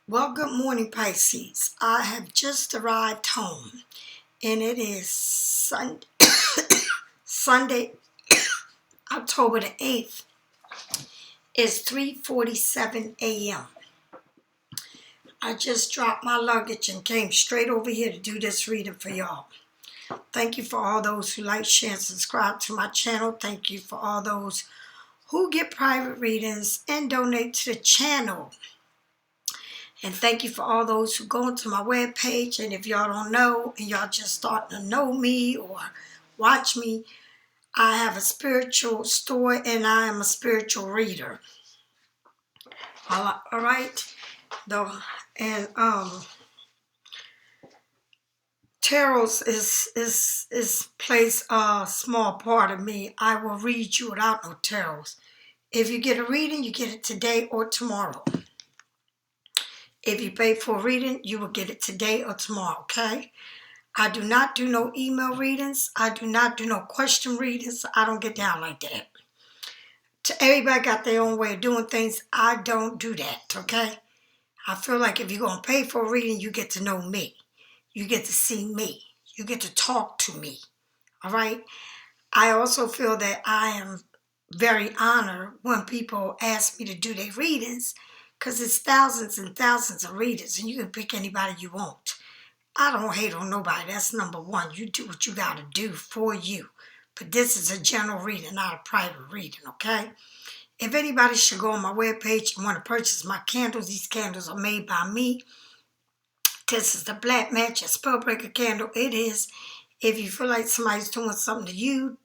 Well, good morning, Pisces. I have just arrived home, and it is Sunday, October the 8th. It's 3:47 a.m. I just dropped my luggage and came straight over here to do this reading for y'all. Thank you for all those who like, share, and subscribe to my channel. Thank you for all those who get private readings and donate to the channel. And thank you for all those who go into my webpage. And if y'all don't know and y'all just starting to know me or watch me, I have a spiritual store and I am a spiritual reader. All right. Though, and tarot plays a small part of me. I will read you without no tarots. If you get a reading, you get it today or tomorrow. If you pay for a reading, you will get it today or tomorrow, okay? I do not do no email readings. I do not do no question readings. I don't get down like that. Everybody got their own way of doing things. I don't do that, okay? I feel like if you're going to pay for a reading, you get to know me. You get to see me. You get to talk to me, all right? I also feel that I am very honored when people ask me to do their readings because it's thousands and thousands of readers and you can pick anybody you want. I don't hate on nobody. That's number one. You do what you got to do for you. But this is a general reading, not a private reading, okay? If anybody should go on my webpage and want to purchase my candles, these candles are made by me. This is the Black Magic Spellbreaker candle. It is. If you feel like somebody's doing something to you,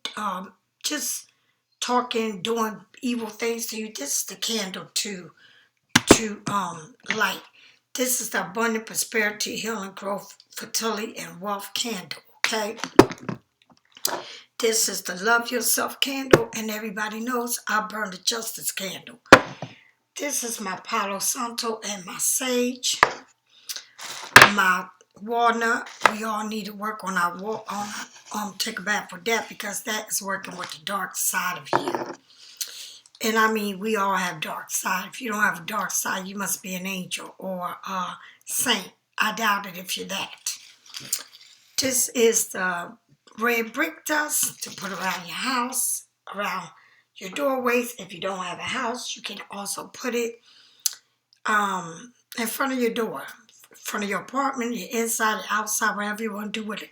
just talking, doing evil things to you, this is the candle to light. This is the Abundant Prosperity, Healing, Growth, Fertility, and Wealth candle, okay? This is the Love Yourself candle, and everybody knows I burn the Justice candle. This is my Palo Santo and my Sage, my walnut. We all need to work on our take a bath with that because that is working with the dark side of you. And I mean, we all have dark side. If you don't have a dark side, you must be an angel or a saint. I doubt it if you're that. This is the red brick dust to put around your house, around your doorways. If you don't have a house, you can also put it in front of your door, in front of your apartment, your inside, outside, wherever you want to do with it.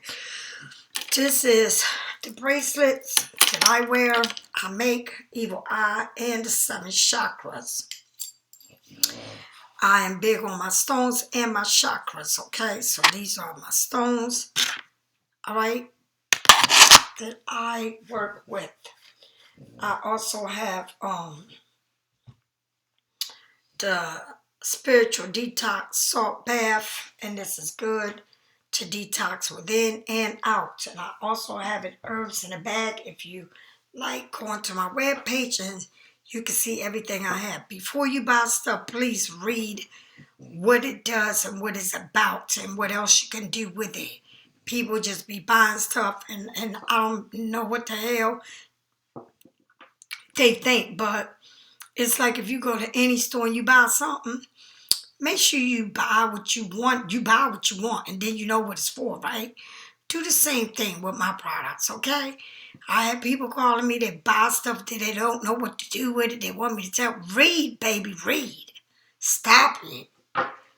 This is the bracelets that I wear. I make Evil Eye and the 7 chakras. I am big on my stones and my chakras, okay? So these are my stones, all right, that I work with. I also have the spiritual detox salt bath, and this is good to detox within and out. And I also have it herbs in a bag. If you like, go onto my webpage and you can see everything I have. Before you buy stuff, please read what it does and what it's about and what else you can do with it. People just be buying stuff and I don't know what the hell they think, but it's like if you go to any store and you buy something, make sure you buy what you want. You buy what you want, and then you know what it's for, right? Do the same thing with my products, okay? I have people calling me, they buy stuff that they don't know what to do with it. They want me to tell, read, baby, read. Stop it.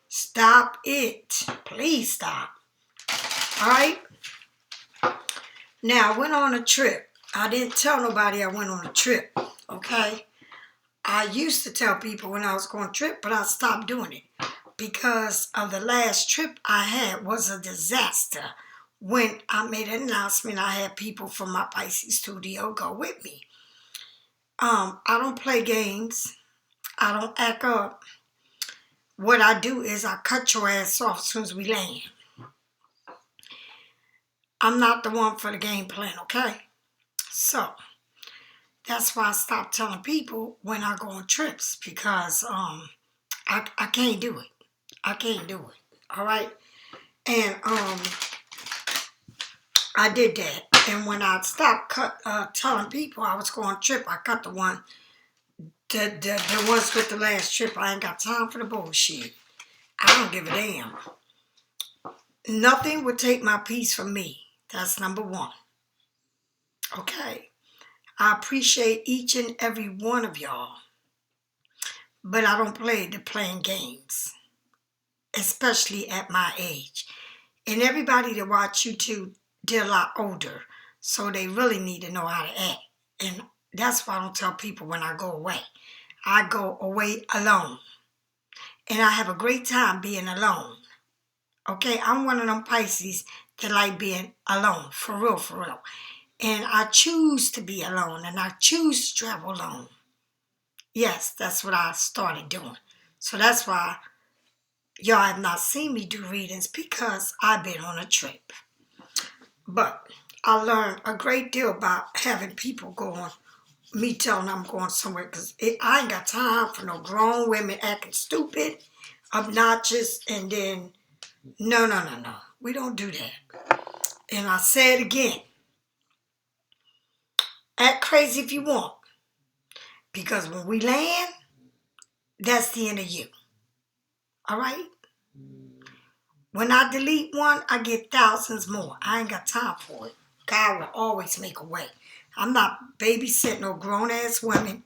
Stop it. Please stop. All right? Now, I went on a trip. I didn't tell nobody I went on a trip, okay? I used to tell people when I was going on a trip, but I stopped doing it because of the last trip I had was a disaster. When I made an announcement, I had people from my Pisces Studio go with me. I don't play games. I don't act up. What I do is I cut your ass off as soon as we land. I'm not the one for the game plan, okay? So, that's why I stopped telling people when I go on trips because I can't do it. I can't do it. All right? And I did that. And when I stopped telling people I was going on a trip, I cut the ones with the last trip. I ain't got time for the bullshit. I don't give a damn. Nothing would take my peace from me. That's number one. Okay. I appreciate each and every one of y'all. But I don't play the playing games. Especially at my age. And everybody that watch you2, they're a lot older. So they really need to know how to act. And that's why I don't tell people when I go away. I go away alone. And I have a great time being alone. Okay, I'm one of them Pisces that like being alone. For real, for real. And I choose to be alone. And I choose to travel alone. Yes, that's what I started doing. So that's why y'all have not seen me do readings, because I've been on a trip. But I learned a great deal about having people going, me telling them I'm going somewhere, because I ain't got time for no grown women acting stupid, obnoxious, and then, no. We don't do that. And I say it again. Act crazy if you want. Because when we land, that's the end of you. All right? When I delete one, I get thousands more. I ain't got time for it. God will always make a way. I'm not babysitting no grown-ass women,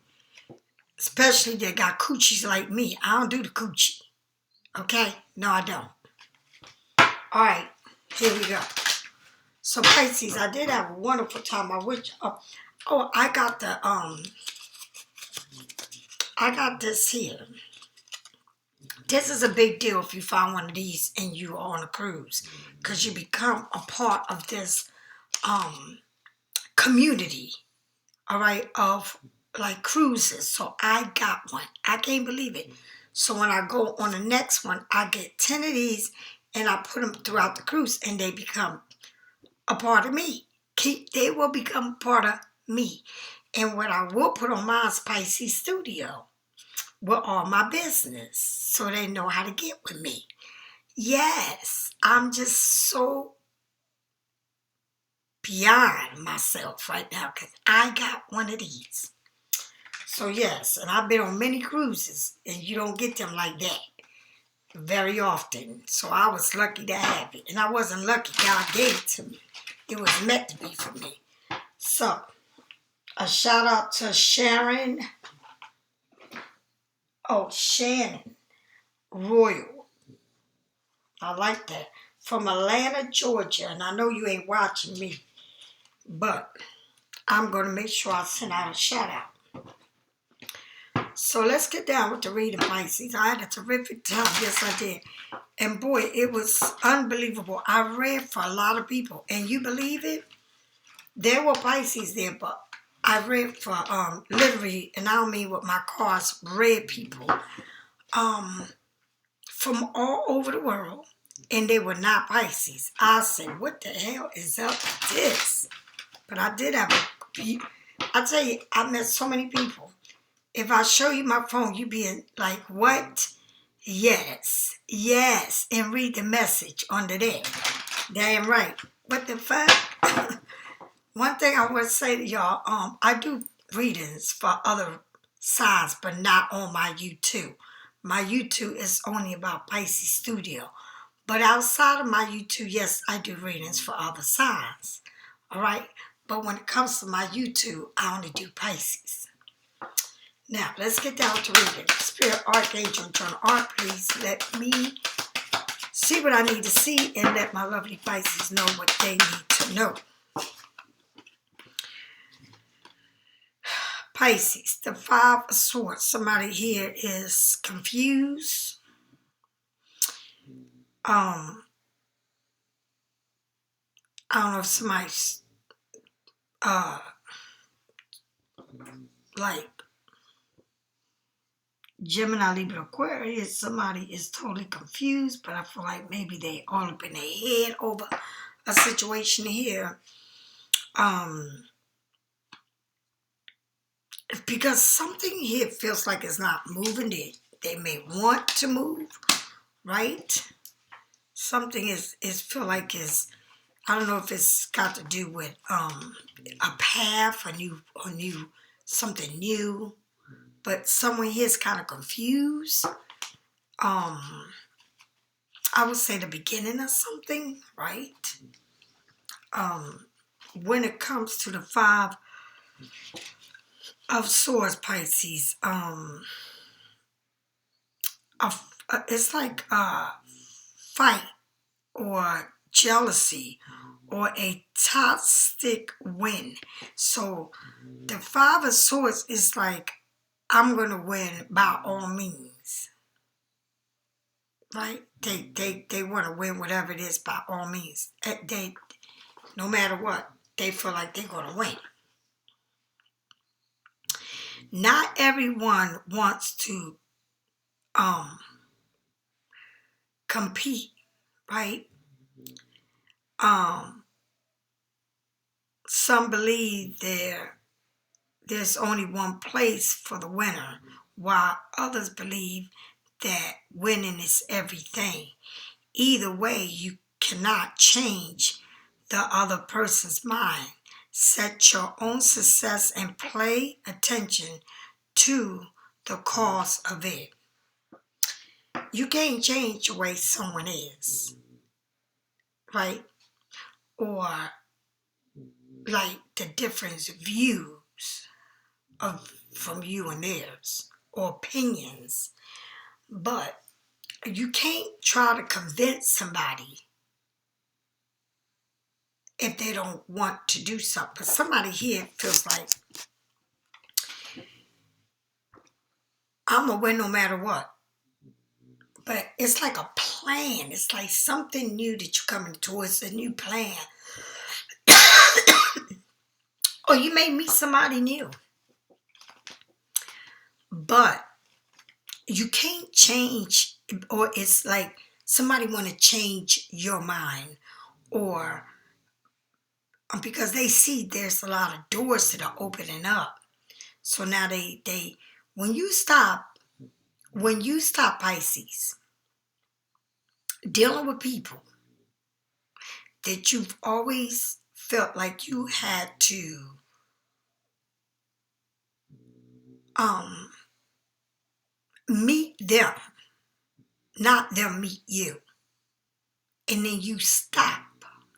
especially that got coochies like me. I don't do the coochie. Okay? No, I don't. All right. Here we go. So, Pisces, I did have a wonderful time. I wish... I got this here. This is a big deal if you find one of these and you are on a cruise, because you become a part of this community, all right, of like cruises. So I got one. I can't believe it. So when I go on the next one, I get 10 of these and I put them throughout the cruise and they become a part of me. They will become part of me. And what I will put on mine is Pisces Studio with all my business, so they know how to get with me. Yes, I'm just so beyond myself right now because I got one of these. So yes, and I've been on many cruises, and you don't get them like that very often. So I was lucky to have it. And I wasn't lucky, God gave it to me. It was meant to be for me. So, a shout out to Sharon. Oh, Shannon Royal. I like that. From Atlanta, Georgia. And I know you ain't watching me, but I'm going to make sure I send out a shout out. So let's get down with the reading, Pisces. I had a terrific time. Yes, I did. And boy, it was unbelievable. I read for a lot of people. And you believe it? There were Pisces there, but I read for literally, and I don't mean with my cards, read people from all over the world. And they were not Pisces. I said, what the hell is up with this? But I did have I tell you, I met so many people. If I show you my phone, you'd be like, what? Yes, and read the message under there. Damn right. What the fuck? One thing I would say to y'all, I do readings for other signs, but not on my you.To. My you.To is only about Pisces Studio. But outside of my you.To, yes, I do readings for other signs. All right? But when it comes to my you.To, I only do Pisces. Now, let's get down to reading. Spirit, Archangel, and Journal Art, please let me see what I need to see and let my lovely Pisces know what they need to know. Pisces, the Five of Swords. Somebody here is confused. I don't know if somebody's like Gemini, Libra, Aquarius. Somebody is totally confused, but I feel like maybe they all up in their head over a situation here. Because something here feels like it's not moving. They may want to move, right? Something is feel like is, I don't know if it's got to do with a path, a new something new, but someone here is kind of confused. I would say the beginning of something, right? When it comes to the Five of Swords, Pisces, it's like a fight or jealousy or a toxic win. So the Five of Swords is like, I'm going to win by all means, right? They want to win whatever it is by all means. No matter what, they feel like they're going to win. Not everyone wants to compete, right? Some believe there's only one place for the winner, while others believe that winning is everything. Either way, you cannot change the other person's mind. Set your own success and pay attention to the cause of it. You can't change the way someone is, right? Or like the different views from you and theirs, or opinions. But you can't try to convince somebody if they don't want to do something. Because somebody here feels like, I'm going to win no matter what. But it's like a plan. It's like something new that you're coming towards, a new plan. Or you may meet somebody new. But you can't change, or it's like somebody want to change your mind, or because they see there's a lot of doors that are opening up. So now they when you stop Pisces, dealing with people that you've always felt like you had to meet them, not them meet you, and then you stop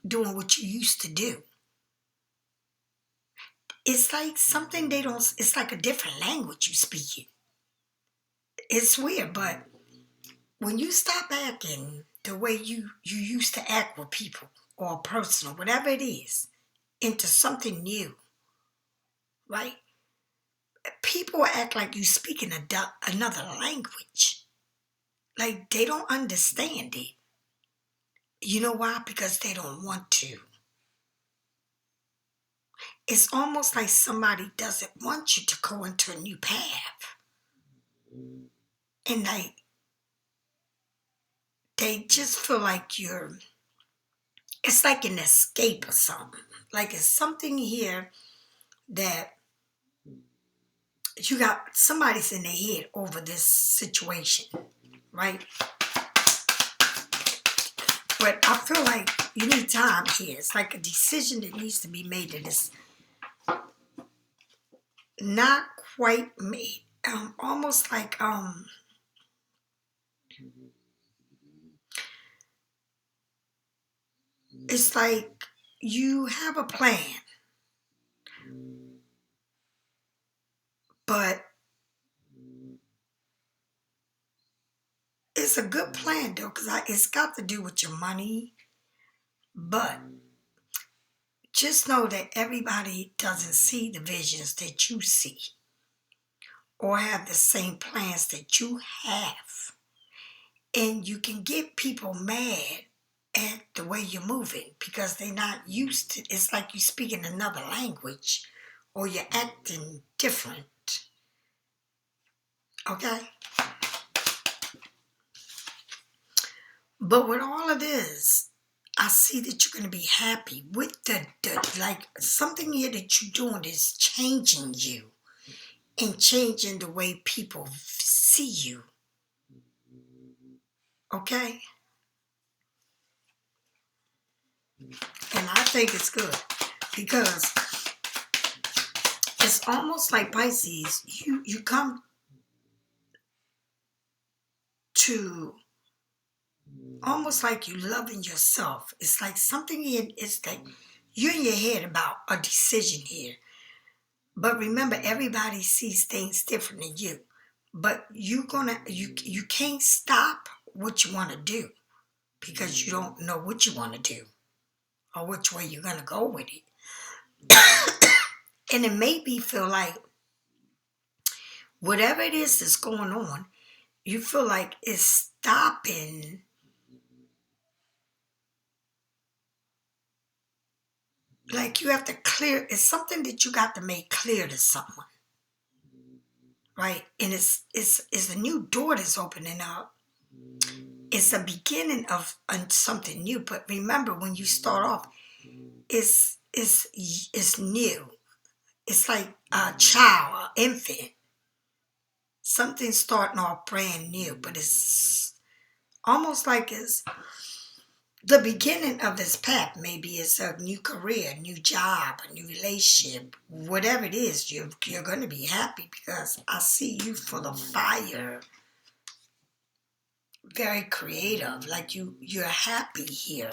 doing what you used to do. It's like something they don't, it's like a different language you speak. It's weird, but when you stop acting the way you used to act with people or a person or whatever it is, into something new, right? People act like you speaking another language. Like they don't understand it. You know why? Because they don't want to. It's almost like somebody doesn't want you to go into a new path. And they just feel like it's like an escape or something. Like it's something here that you got, somebody's in their head over this situation, right? But I feel like you need time here. It's like a decision that needs to be made that is not quite made. Almost like it's like you have a plan, but it's a good plan though, because it's got to do with your money. But just know that everybody doesn't see the visions that you see or have the same plans that you have. And you can get people mad at the way you're moving because they're not used to it. It's like you speaking another language or you're acting different. Okay? But with all of this, I see that you're going to be happy with the like something here that you're doing is changing you and changing the way people see you. Okay? And I think it's good because it's almost like Pisces, you come to almost like you loving yourself. It's like something in, it's like you're in your head about a decision here. But remember, everybody sees things different than you. But you can't stop what you want to do because you don't know what you want to do or which way you're gonna go with it. And it made me feel like whatever it is that's going on, you feel like it's stopping. Like you have to clear, it's something that you got to make clear to someone, right? And it's a new door that's opening up. It's a beginning of something new. But remember, when you start off, it's new. It's like a child, an infant. Something starting off brand new, but it's almost like it's the beginning of this path. Maybe it's a new career, a new job, a new relationship, whatever it is. You're going to be happy because I see you full of fire, very creative. Like you're happy here.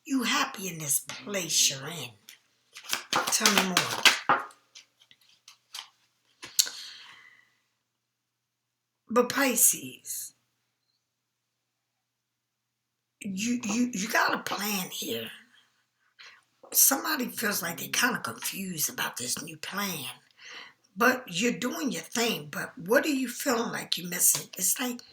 You happy in this place you're in. Tell me more. But Pisces, you got a plan here. Somebody feels like they're kind of confused about this new plan. But you're doing your thing. But what are you feeling like you're missing? It's like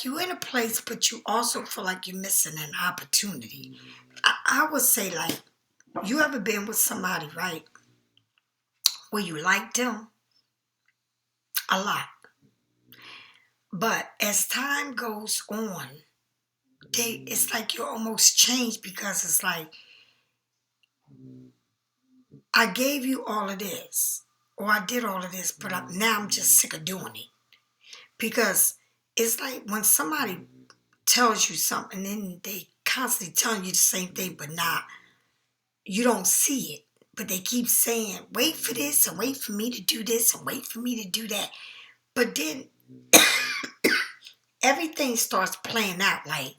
you're in a place, but you also feel like you're missing an opportunity. I would say, like, you ever been with somebody, right, where you liked them a lot. But as time goes on, it's like you almost change because it's like, I gave you all of this, or I did all of this, but now I'm just sick of doing it. Because it's like when somebody tells you something, then they constantly telling you the same thing, but not, you don't see it. But they keep saying, wait for this, and wait for me to do this, and wait for me to do that. But then everything starts playing out like,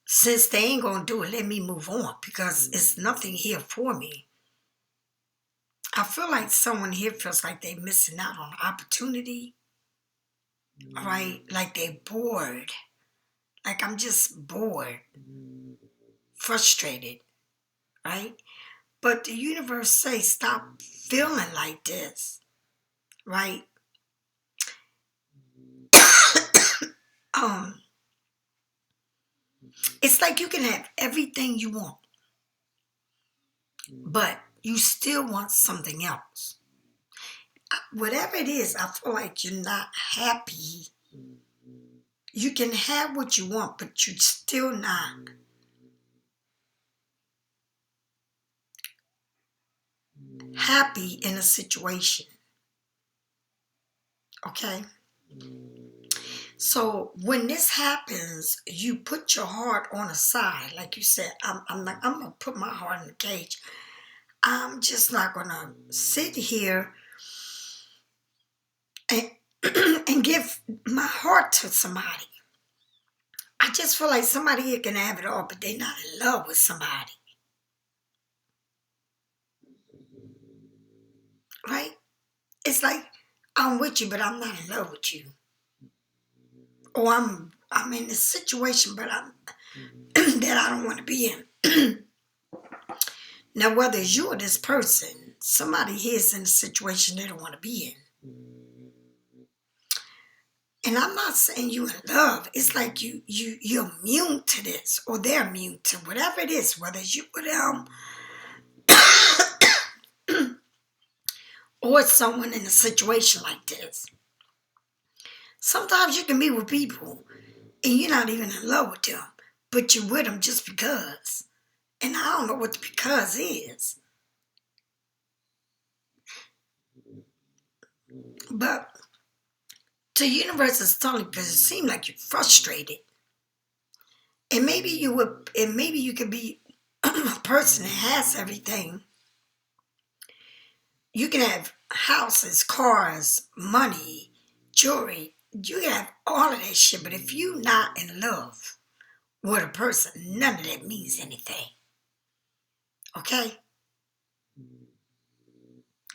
since they ain't gonna do it, let me move on because it's nothing here for me. I feel like someone here feels like they're missing out on opportunity, right? Like they're bored. Like I'm just bored, frustrated, right? But the universe says stop feeling like this, right? um, it's like you can have everything you want, but you still want something else. Whatever it is, I feel like you're not happy. You can have what you want, but you're still not happy in a situation. Okay? So when this happens, you put your heart on a side. Like you said, I'm gonna put my heart in the cage. I'm just not gonna sit here and and give my heart to somebody. I just feel like somebody here can have it all, but they're not in love with somebody. Right? It's like I'm with you, but I'm not in love with you. Or I'm in this situation, but I'm that I don't want to be in. Now, whether it's you or this person, somebody here is in a situation they don't want to be in. And I'm not saying you in love. It's like you're immune to this, or they're immune to whatever it is, whether it's you or them, or it's someone in a situation like this. Sometimes you can be with people and you're not even in love with them, but you're with them just because. And I don't know what the because is. But the universe is telling you because it seems like you're frustrated. And maybe you could be a person that has everything. You can have houses, cars, money, jewelry, You can have all of that shit, but if you not in love with a person, none of that means anything. Okay?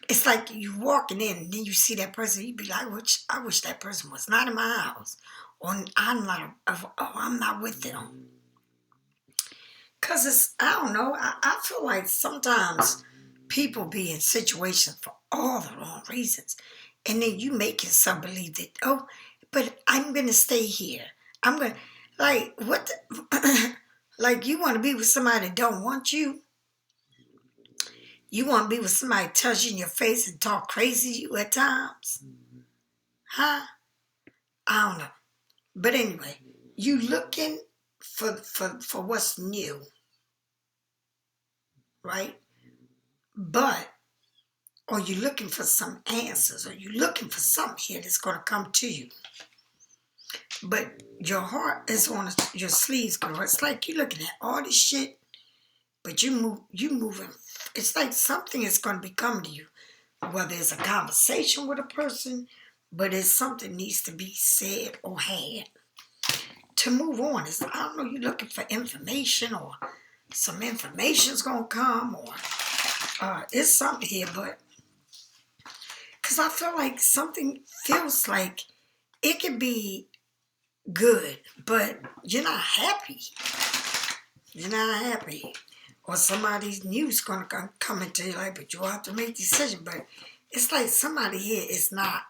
It's like you walking in and then you see that person, you be like, I wish that person was not in my house. Or I'm not with them. Cause I don't know, I feel like sometimes people be in situations for all the wrong reasons. And then you make yourself believe that, oh, but I'm gonna stay here. I'm gonna, like, what the, like you wanna be with somebody that don't want you? You wanna be with somebody that tells you in your face and talk crazy to you at times? Huh? I don't know. But anyway, you looking for what's new, right? But or you're looking for some answers, or you're looking for something here that's going to come to you. But your heart is on your sleeves, girl. It's like you're looking at all this shit, but you moving. It's like something is going to be coming to you, whether it's a conversation with a person, but it's something needs to be said or had to move on. It's, I don't know, you're looking for information, or some information's going to come, or it's something here, but because I feel like something feels like it could be good, but you're not happy. You're not happy. Or somebody's news going to come into your life, but you have to make a decision. But it's like somebody here is not,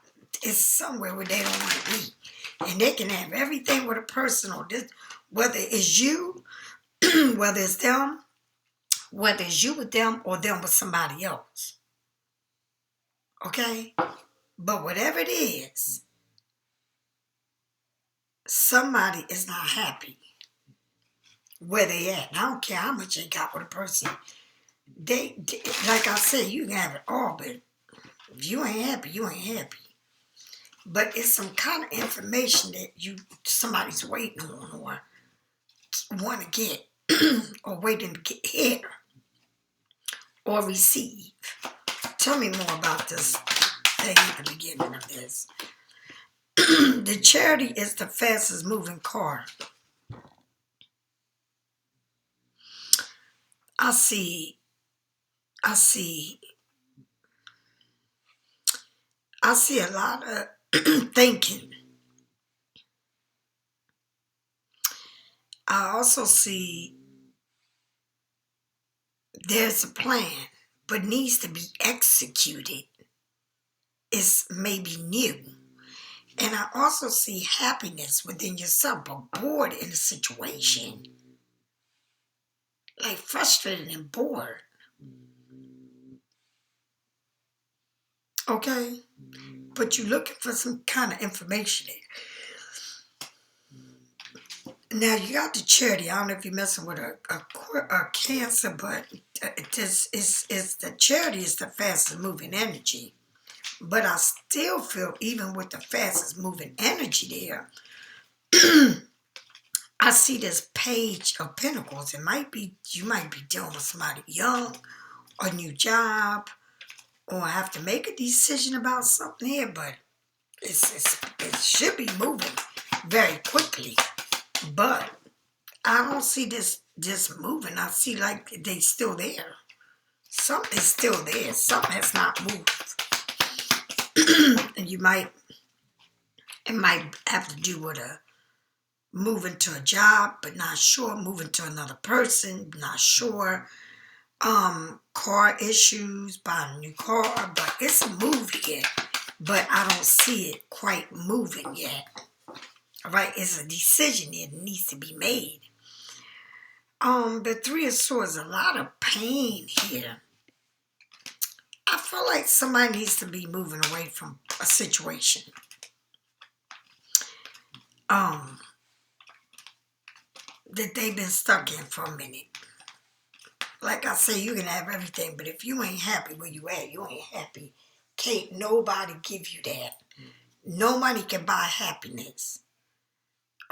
it's somewhere where they don't want to be. And they can have everything with a person, or this, whether it's you, whether it's them, whether it's you with them or them with somebody else. Okay? But whatever it is, somebody is not happy where they at. I don't care how much they got with a person. They like I said, you can have it all, but if you ain't happy, you ain't happy. But it's some kind of information that somebody's waiting on, or want to get, or waiting to get here or receive. Tell me more about this thing at the beginning of this. The Charity is the fastest moving card. I see a lot of thinking. I also see there's a plan, but needs to be executed. It's maybe new. And I also see happiness within yourself, but bored in a situation. Like frustrated and bored. Okay? But you're looking for some kind of information there. Now, you got the Charity. I don't know if you're messing with a Cancer, but the Charity is the fastest moving energy. But I still feel, even with the fastest moving energy there, I see this Page of Pentacles. You might be dealing with somebody young, a new job, or have to make a decision about something here, but it should be moving very quickly. But I don't see this just moving. I see like they still there. Something's still there. Something has not moved. And it might have to do with moving to a job, but not sure. Moving to another person, not sure. Car issues, buying a new car, but it's a move here. But I don't see it quite moving yet. All right, it's a decision that needs to be made. The Three of Swords, a lot of pain here. I feel like somebody needs to be moving away from a situation. That they've been stuck in for a minute. Like I say, you can have everything, but if you ain't happy where you at, you ain't happy. Can't nobody give you that. No money can buy happiness.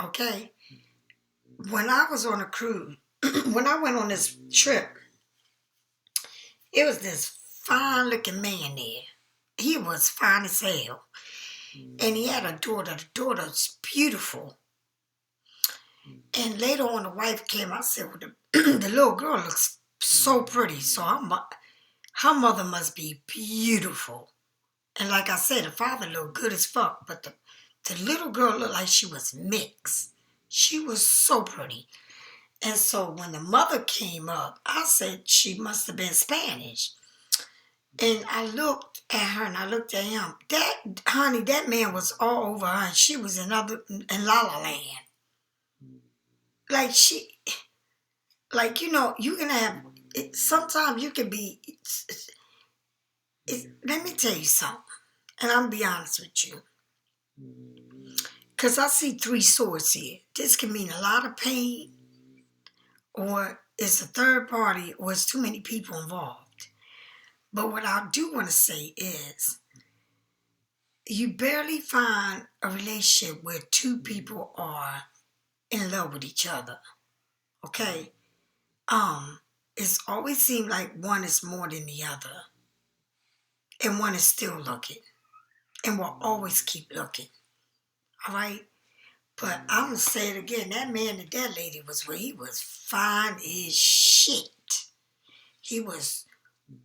Okay? When I was on a cruise, when I went on this trip, it was this fine looking man there. He was fine as hell. And he had a daughter. The daughter's beautiful. And later on, the wife came. I said, well, the little girl looks so pretty. So her mother must be beautiful. And like I said, the father looked good as fuck. But the little girl looked like she was mixed. She was so pretty. And so when the mother came up, I said she must have been Spanish. And I looked at her and I looked at him. That man was all over her and she was in La La Land. You can have, sometimes you can be, let me tell you something. And I'm going to be honest with you. Because I see 3 swords here. This can mean a lot of pain, or it's a third party, or it's too many people involved. But what I do want to say is, you barely find a relationship where 2 people are in love with each other. Okay? It's always seemed like one is more than the other. And one is still looking. And will always keep looking. Alright? But I'm going to say it again. That man and that lady he was fine as shit. He was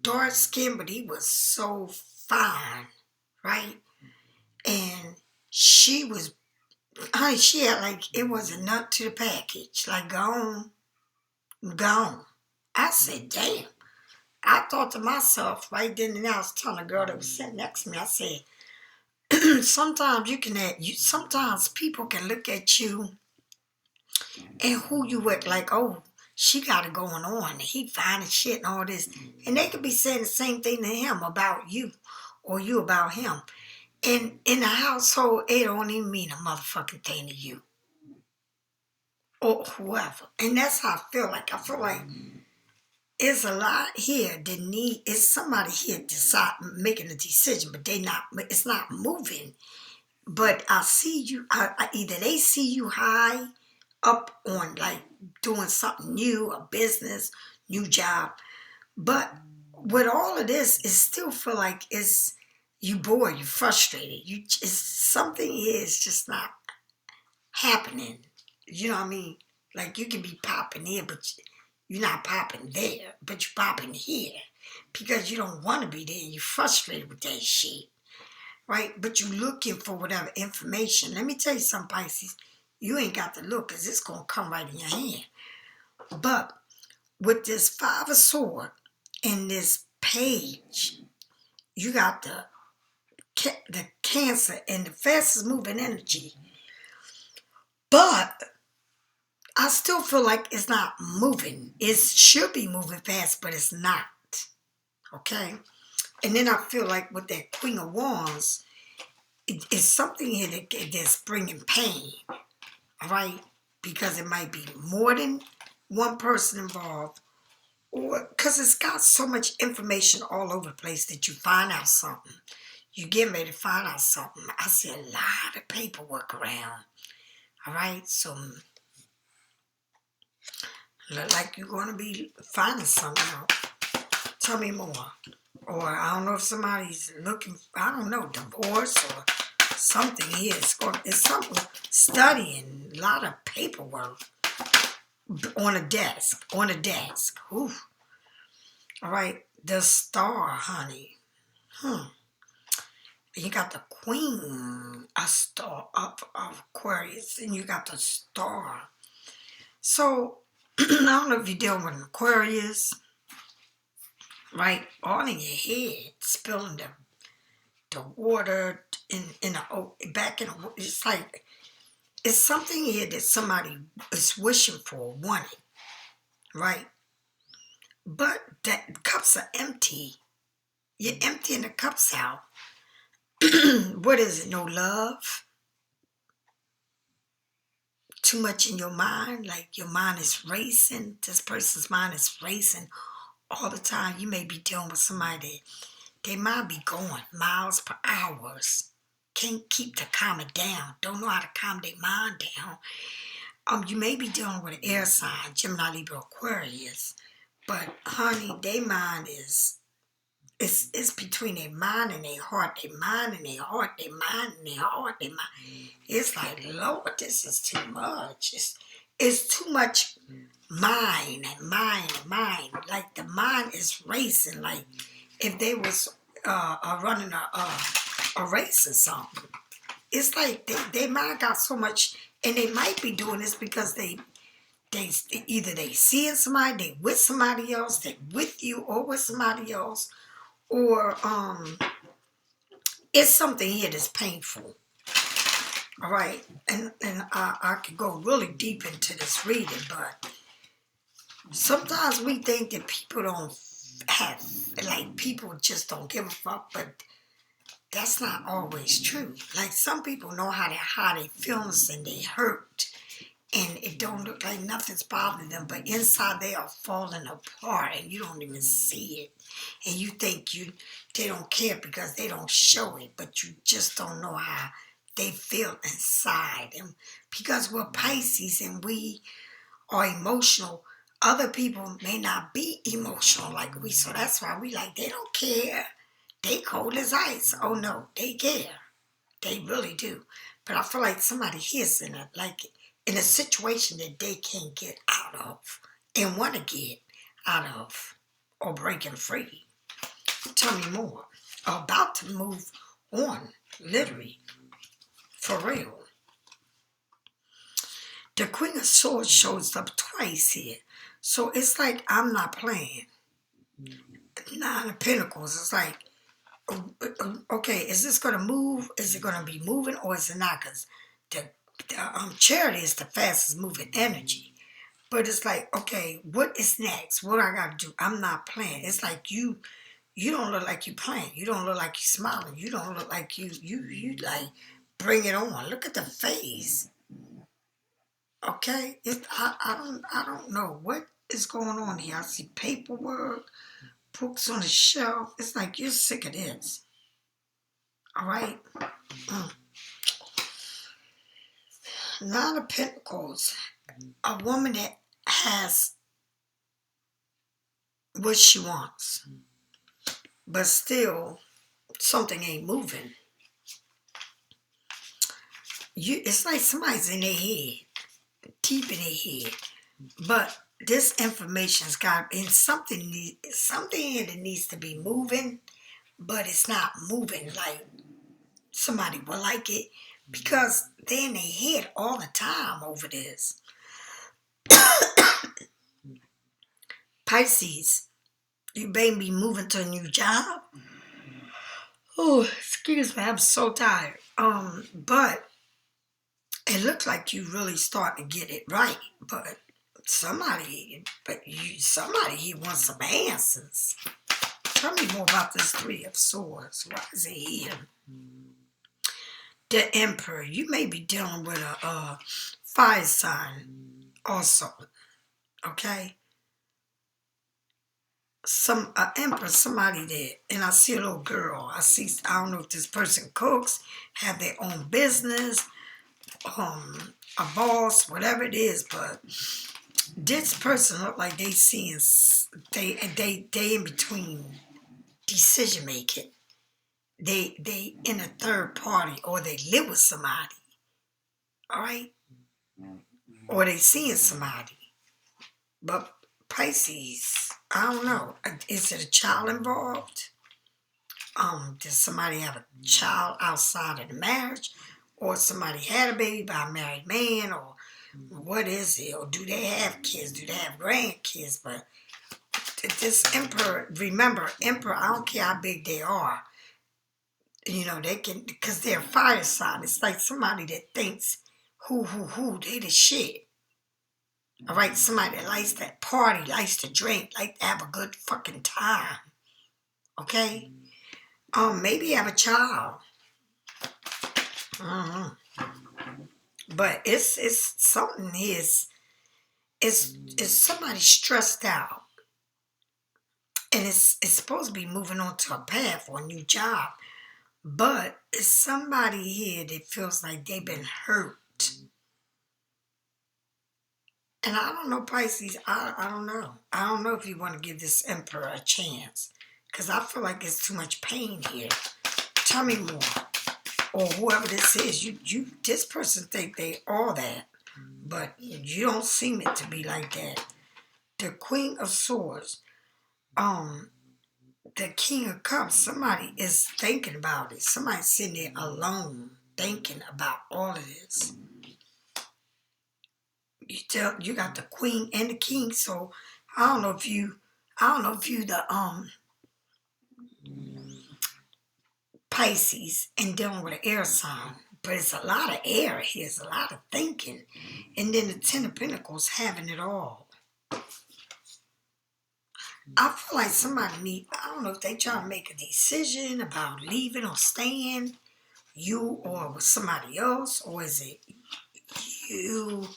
dark skinned, but he was so fine. Right? And she was, she had like, it was a nut to the package. Like, gone. I said, damn. I thought to myself right then and there, I was telling a girl that was sitting next to me, I said, sometimes people can look at you and who you with, like, oh, she got it going on, and he fine as shit and all this. And they could be saying the same thing to him about you, or you about him. And in the household, it don't even mean a motherfucking thing to you. Or whoever. And that's how I feel like. I feel like it's a lot here that it's somebody here making a decision, but it's not moving. But I see you, either they see you high up on like doing something new, a business, new job. But with all of this, it still feel like you bored, you frustrated. Something here is just not happening. You know what I mean? Like you can be popping here, but you're not popping there, but you're popping here because you don't want to be there. You're frustrated with that shit, right? But you're looking for whatever information. Let me tell you something, Pisces. You ain't got to look because it's going to come right in your hand. But with this 5 of Swords and this page, you got the Cancer and the fastest moving energy. But I still feel like it's not moving. It should be moving fast, but it's not. Okay? And then I feel like with that Queen of Wands, it's something here that's bringing pain. All right? Because it might be more than one person involved. Or because it's got so much information all over the place that you find out something. You get ready to find out something. I see a lot of paperwork around. All right? So look like you're going to be finding something out. Tell me more. Or I don't know if somebody's looking, I don't know, divorce or something here. It's something studying, a lot of paperwork on a desk. Ooh. All right, the Star, honey. You got the Queen, a star of Aquarius, and you got the Star. So, I don't know if you're dealing with an Aquarius, right? All in your head, spilling the water back in the, it's like, it's something here that somebody is wishing for, wanting, right? But that cups are empty. You're emptying the cups out. What is it? No love? Too much in your mind? Like your mind is racing? This person's mind is racing all the time. You may be dealing with somebody that they might be going miles per hour. Can't keep to calm it down. Don't know how to calm their mind down. You may be dealing with an air sign, Gemini, Libra, Aquarius. But honey, their mind is it's between their mind and their heart, their mind and their heart, their mind and their heart, their mind. It's like, Lord, this is too much. It's too much mind and mind and mind. Like the mind is racing. Like if they was running a race or something. It's like they mind got so much, and they might be doing this because they either they seeing somebody, they with somebody else, they with you or with somebody else, or it's something here that's painful. All right, and I could go really deep into this reading, but sometimes we think that people don't have, like people just don't give a fuck, but that's not always true. Like some people know how they feelings and they hurt, and it don't look like nothing's bothering them, but inside they are falling apart and you don't even see it. And you think they don't care because they don't show it, but you just don't know how they feel inside. And because we're Pisces and we are emotional, other people may not be emotional like we, so that's why we like, they don't care. They cold as ice. Oh no, they care. They really do. But I feel like somebody here's in a, like in a situation that they can't get out of and want to get out of or breaking free. Tell me more. About to move on, literally, for real. The Queen of Swords shows up twice here. So it's like I'm not playing. Nine of Pentacles, it's like, okay, is this going to move? Is it going to be moving or is it not? Because the Charity is the fastest moving energy. But it's like, okay, what is next? What I got to do? I'm not playing. It's like you don't look like you playing. You don't look like you smiling. You don't look like you like, bring it on. Look at the face. Okay? I don't know what is going on here. I see paperwork, books on the shelf. It's like you're sick of this. All right? Nine of Pentacles. A woman that has what she wants, but still something ain't moving. It's like somebody's in their head, deep in their head. But this information's got in something here that needs to be moving, but it's not moving like somebody would like it because they're in their head all the time over this. Pisces, you may be moving to a new job. Oh, excuse me, I'm so tired. But it looks like you really starting to get it right. But somebody here wants some answers. Tell me more about this Three of Swords. Why is it here? The Emperor. You may be dealing with a fire sign also. Okay? Emperor, somebody there, and I see a little girl. I don't know if this person cooks, have their own business, a boss, whatever it is, but this person look like they in between decision making. They in a third party, or they live with somebody, all right, or they seeing somebody. But Pisces, I don't know. Is it a child involved? Does somebody have a child outside of the marriage? Or somebody had a baby by a married man? Or what is it? Or do they have kids? Do they have grandkids? But this Emperor, remember, Emperor, I don't care how big they are. You know, they can, because they're fire sign. It's like somebody that thinks, they the shit. All right, somebody that likes to party, likes to drink, like to have a good fucking time. Okay? Maybe have a child. But it's something here. It's somebody stressed out. And it's supposed to be moving on to a path or a new job. But it's somebody here that feels like they've been hurt. And I don't know, Pisces, I don't know. I don't know if you want to give this Emperor a chance. Because I feel like there's too much pain here. Tell me more. Or whoever this is, this person think they all that. But you don't seem it to be like that. The Queen of Swords. The King of Cups. Somebody is thinking about it. Somebody's sitting there alone thinking about all of this. You got the Queen and the King, so I don't know if you the Pisces and dealing with an air sign, but it's a lot of air here. It's a lot of thinking, and then the Ten of Pentacles having it all. I feel like somebody I don't know if they trying to make a decision about leaving or staying, you or with somebody else, or is it you?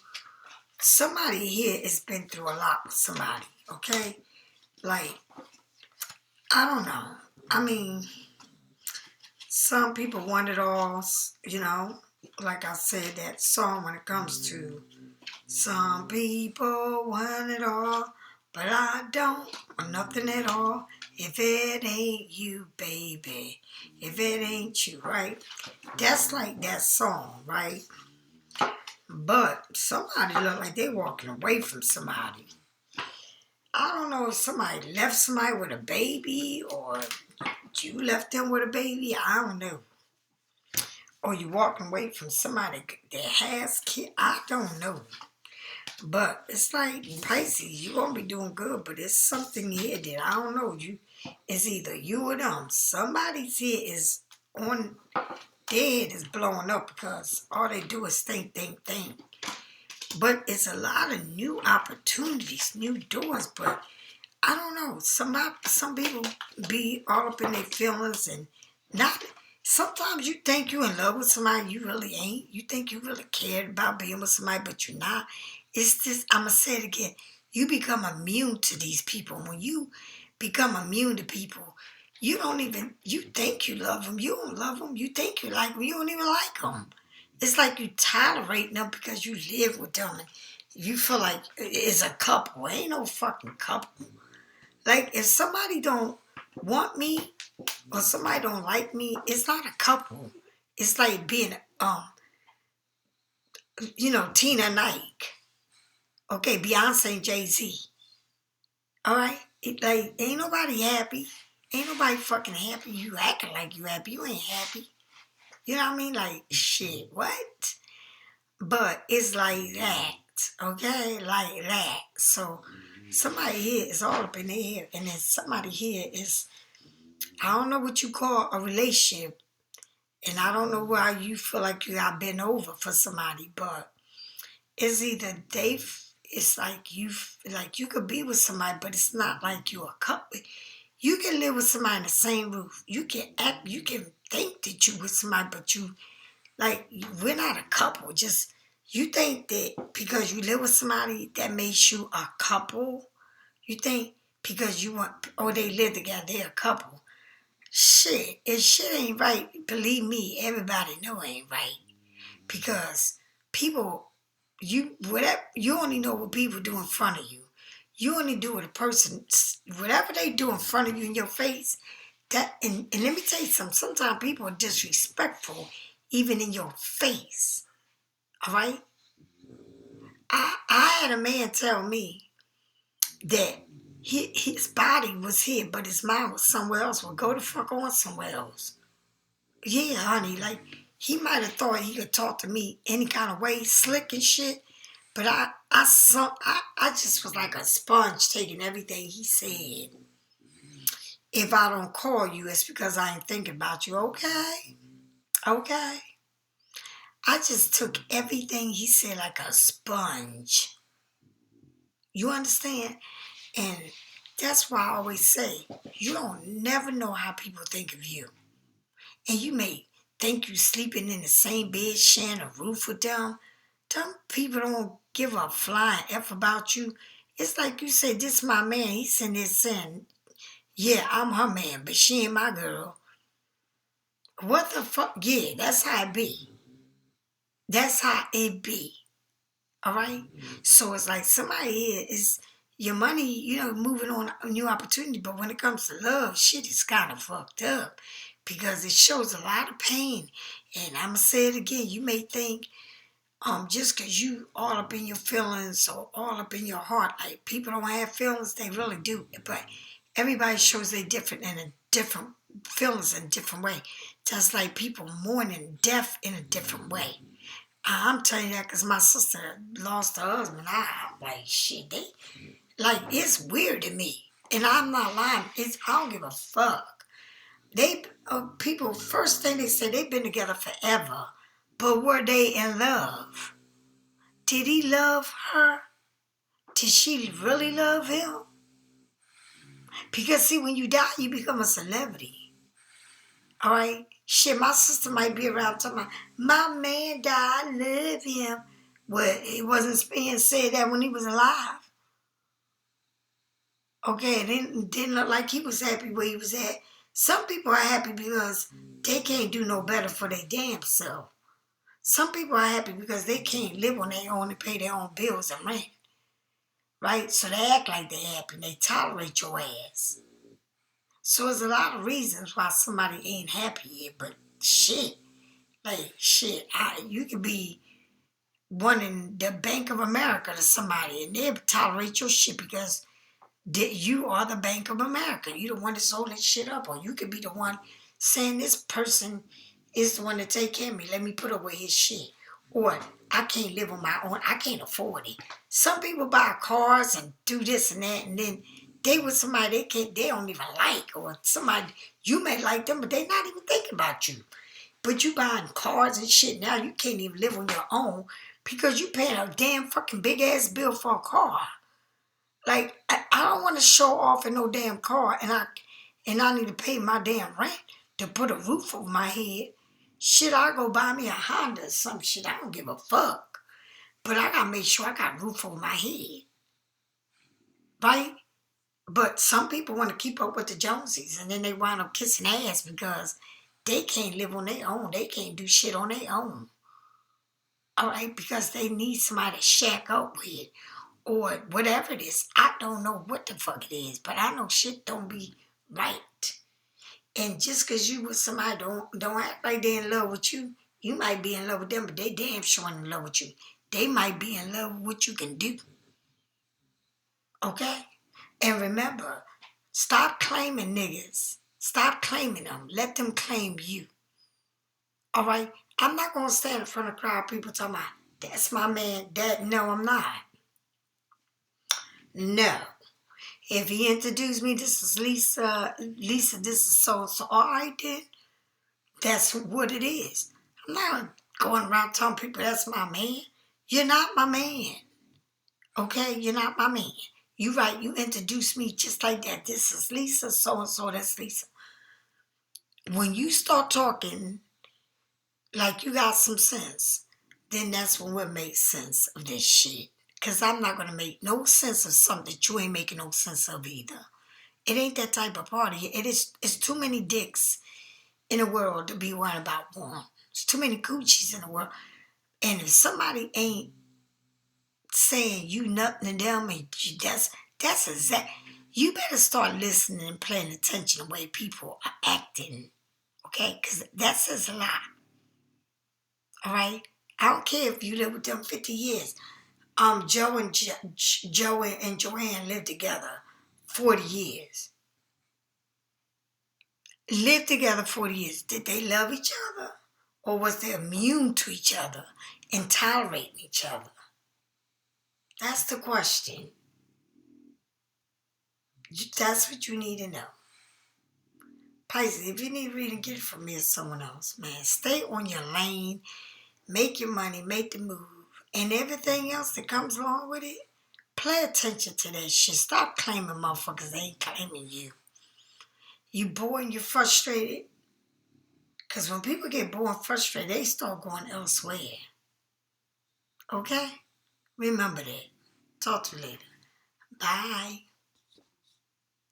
Somebody here has been through a lot with somebody, okay? Like, I don't know. I mean, some people want it all, you know? Like I said, that song when it comes to some people want it all, but I don't want nothing at all. If it ain't you, baby. If it ain't you, right? That's like that song, right? But somebody look like they walking away from somebody. I don't know if somebody left somebody with a baby or you left them with a baby. I don't know. Or you walking away from somebody that has kids. I don't know. But it's like Pisces, you gonna be doing good, but it's something here that I don't know. It's either you or them. Somebody's here is on their head is blowing up because all they do is think. But it's a lot of new opportunities, new doors. But I don't know. Some people be all up in their feelings and not. Sometimes you think you in love with somebody, you really ain't. You think you really cared about being with somebody, but you're not. It's just, I'm going to say it again. You become immune to these people. When you become immune to people, you think you love them. You don't love them. You think you like them. You don't even like them. It's like you tolerate them because you live with them. And you feel like it's a couple. It ain't no fucking couple. Like, if somebody don't want me or somebody don't like me, it's not a couple. It's like being, Tina and Ike. Okay, Beyonce and Jay-Z. All right? Ain't nobody happy. Ain't nobody fucking happy. You acting like you happy. You ain't happy. You know what I mean? Like, shit, what? But it's like that. Okay? Like that. So, somebody here is all up in the air. And then somebody here is, I don't know what you call a relationship. And I don't know why you feel like you got bent over for somebody. But it's either it's like you could be with somebody, but it's not like you're a couple. You can live with somebody in the same roof. You can think that you with somebody, but we're not a couple. Just, you think that because you live with somebody, that makes you a couple. You think because they live together, they're a couple. Shit, if shit ain't right, believe me, everybody know it ain't right. Because people, you only know what people do in front of you. You only do what a person, whatever they do in front of you in your face, and let me tell you something, sometimes people are disrespectful even in your face. All right? I had a man tell me that his body was here, but his mind was somewhere else. Well, go the fuck on somewhere else. Yeah, honey, like, he might have thought he could talk to me any kind of way, slick and shit, but I just was like a sponge taking everything he said. If I don't call you, it's because I ain't thinking about you, okay? Okay? I just took everything he said like a sponge. You understand? And that's why I always say, you don't never know how people think of you. And you may think you sleeping in the same bed, sharing a roof with them. Some people don't give a flying F about you. It's like you say, this is my man. He's sitting there saying, yeah, I'm her man, but she ain't my girl. What the fuck? Yeah, that's how it be. That's how it be. All right? So it's like somebody here is, your money, moving on a new opportunity. But when it comes to love, shit is kind of fucked up because it shows a lot of pain. And I'm going to say it again. You may think just because you all up in your feelings or all up in your heart, like people don't have feelings, they really do. But everybody shows they different in a different feelings in a different way. Just like people mourning death in a different way. I'm telling you that because my sister lost her husband. I'm like, shit, it's weird to me. And I'm not lying. I don't give a fuck. People, first thing they say, they've been together forever. But were they in love? Did he love her? Did she really love him? Because see, when you die, you become a celebrity. All right? Shit, my sister might be around talking about, my man died, I love him. Well, it wasn't being said that when he was alive. Okay, it didn't look like he was happy where he was at. Some people are happy because they can't do no better for their damn self. Some people are happy because they can't live on their own and pay their own bills and rent. Right? So they act like they're happy. They tolerate your ass. So there's a lot of reasons why somebody ain't happy here. But shit, you could be one in the Bank of America to somebody and they'll tolerate your shit because you are the Bank of America. You the one that's holding shit up. Or you could be the one saying this person is the one to take care of me. Let me put away his shit. Or I can't live on my own. I can't afford it. Some people buy cars and do this and that, and then they with somebody they don't even like, or somebody you may like them, but they not even thinking about you. But you buying cars and shit now, you can't even live on your own because you paying a damn fucking big ass bill for a car. Like I don't want to show off in no damn car, and I need to pay my damn rent to put a roof over my head. Shit, I go buy me a Honda or some shit. I don't give a fuck. But I gotta make sure I got a roof over my head. Right? But some people want to keep up with the Jonesies and then they wind up kissing ass because they can't live on their own. They can't do shit on their own. Alright? Because they need somebody to shack up with. Or whatever it is. I don't know what the fuck it is. But I know shit don't be right. And just because you with somebody don't act like they in love with you, you might be in love with them, but they damn sure in love with you. They might be in love with what you can do. Okay? And remember, stop claiming niggas. Stop claiming them. Let them claim you. All right? I'm not going to stand in front of a crowd of people talking about, that's my man. No, I'm not. No. If he introduced me, this is Lisa, this is so-and-so. All right, then. That's what it is. I'm not going around telling people that's my man. You're not my man. Okay? You're not my man. You right. You introduced me just like that. This is Lisa, so-and-so, that's Lisa. When you start talking like you got some sense, then that's when we'll make sense of this shit. Because I'm not going to make no sense of something that you ain't making no sense of either. It ain't that type of party. It's too many dicks in the world to be worried about one. There's too many coochies in the world. And if somebody ain't saying you nothing to them, and that's exact. You better start listening and paying attention to the way people are acting. Okay? Because that says a lot. All right? I don't care if you live with them 50 years. Joe and Joanne lived together 40 years. Lived together 40 years. Did they love each other? Or was they immune to each other and tolerating each other? That's the question. That's what you need to know. Pisces, if you need reading, get it from me or someone else, man. Stay on your lane. Make your money. Make the move. And everything else that comes along with it, pay attention to that shit. Stop claiming motherfuckers. They ain't claiming you. You bored and you're frustrated. Because when people get bored and frustrated, they start going elsewhere. Okay? Remember that. Talk to you later. Bye.